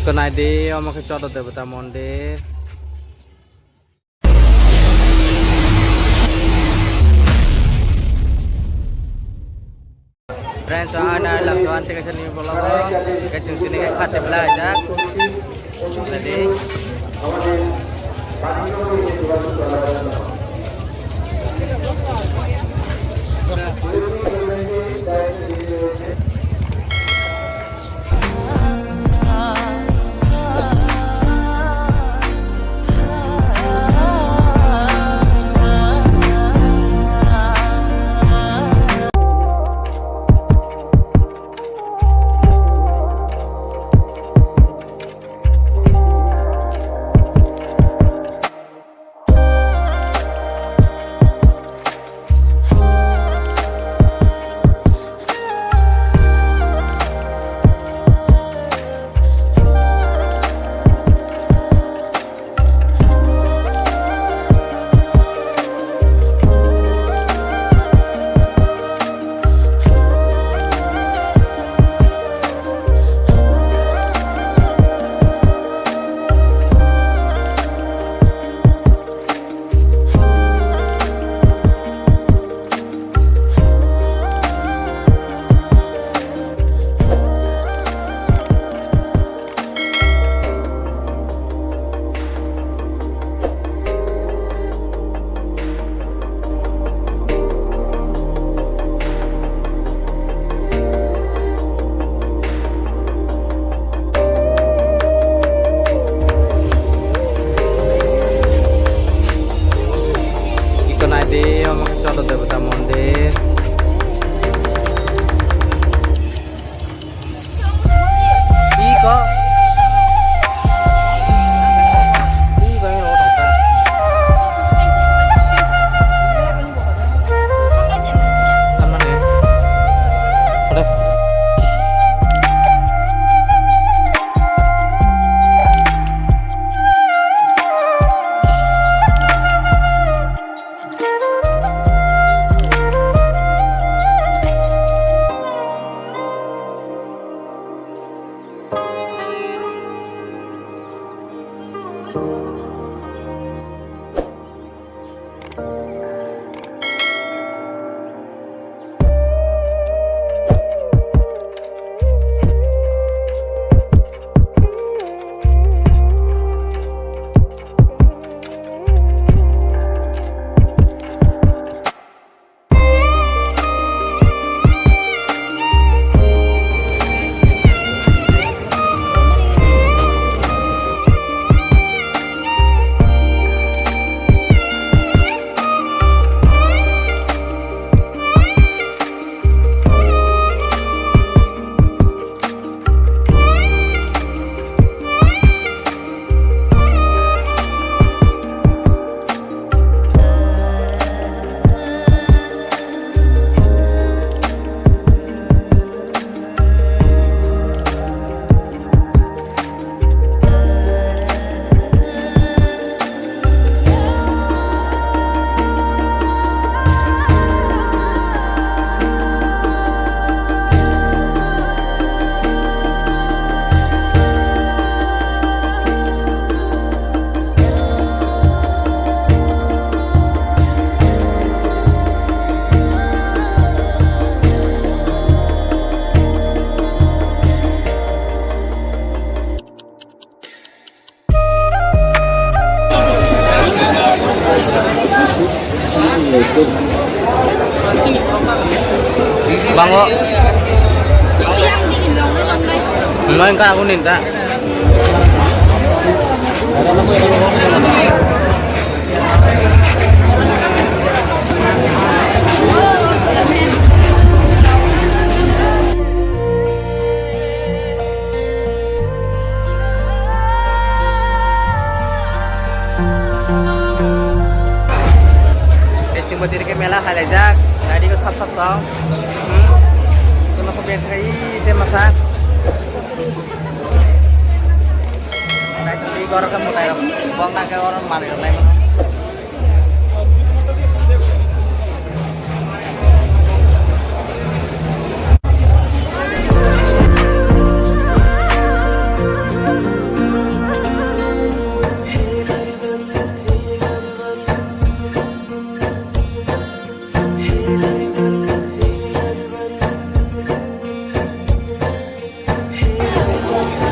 ইকনাই দে আমাকে চর দেবতা মন্দির Friends, ana lakukan tiga seni bola kecil sini kayak kate belajar jadi আমাকে চর দেবতা মন্দির কি ক Bangko. Main kan aku minta. Berdiri ke melah halajak, tadi ke sap tau, kalau ke bentai itu masak, naik di gorok kamu tahu, buang nak ke orang mana yang lain.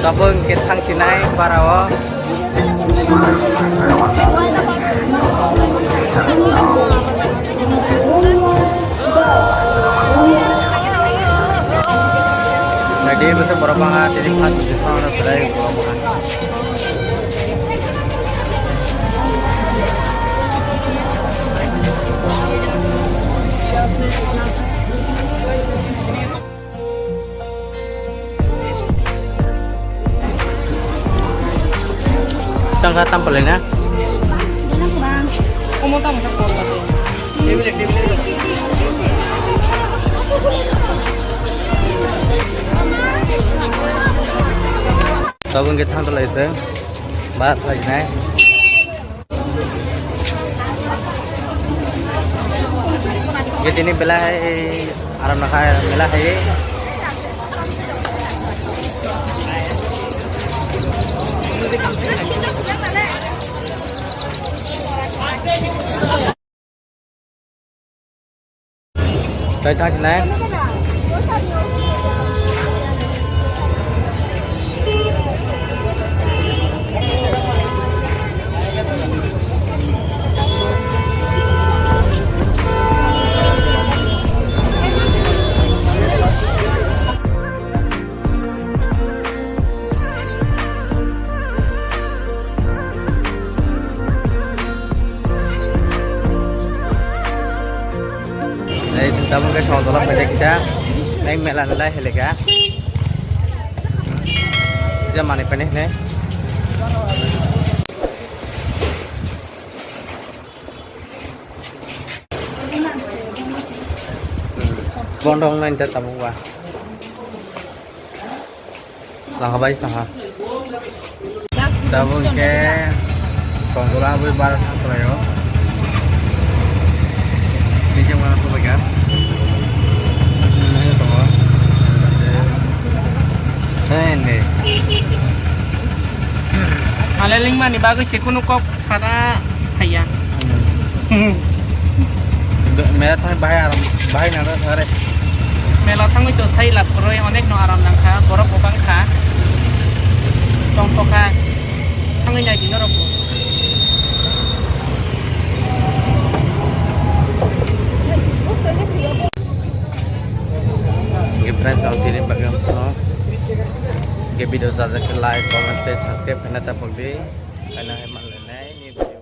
tabung ketang sinai parawo. Jadi betul berapa nggak jadi pas di sana sudah berapa nggak. Tangga tampilnya. Kamu tahu nggak kalau Sabun kita hantar itu, bahas lagi nih. Jadi ini belah aram nak belah ini. Tới cho chị này. Đây chúng ta một cái sò đó phải kita đây mẹ lần đây hay cả giờ mà này phải này con đông lên cho tầm qua là how bay hả tầm cái còn có 33 tháng tuổi đó đi trong khu vực á ini Alaling man bagus sih kuno kok sana kaya. Merah thang bahaya nara sare. Melatang itu saya lat roy onek no aram langka borok bokang ka. Tong toka tangi nyai dino roko. Friends kalau sini bagaimana? Video saja like, comment, subscribe, karena tak pergi karena hemat lainnya ini.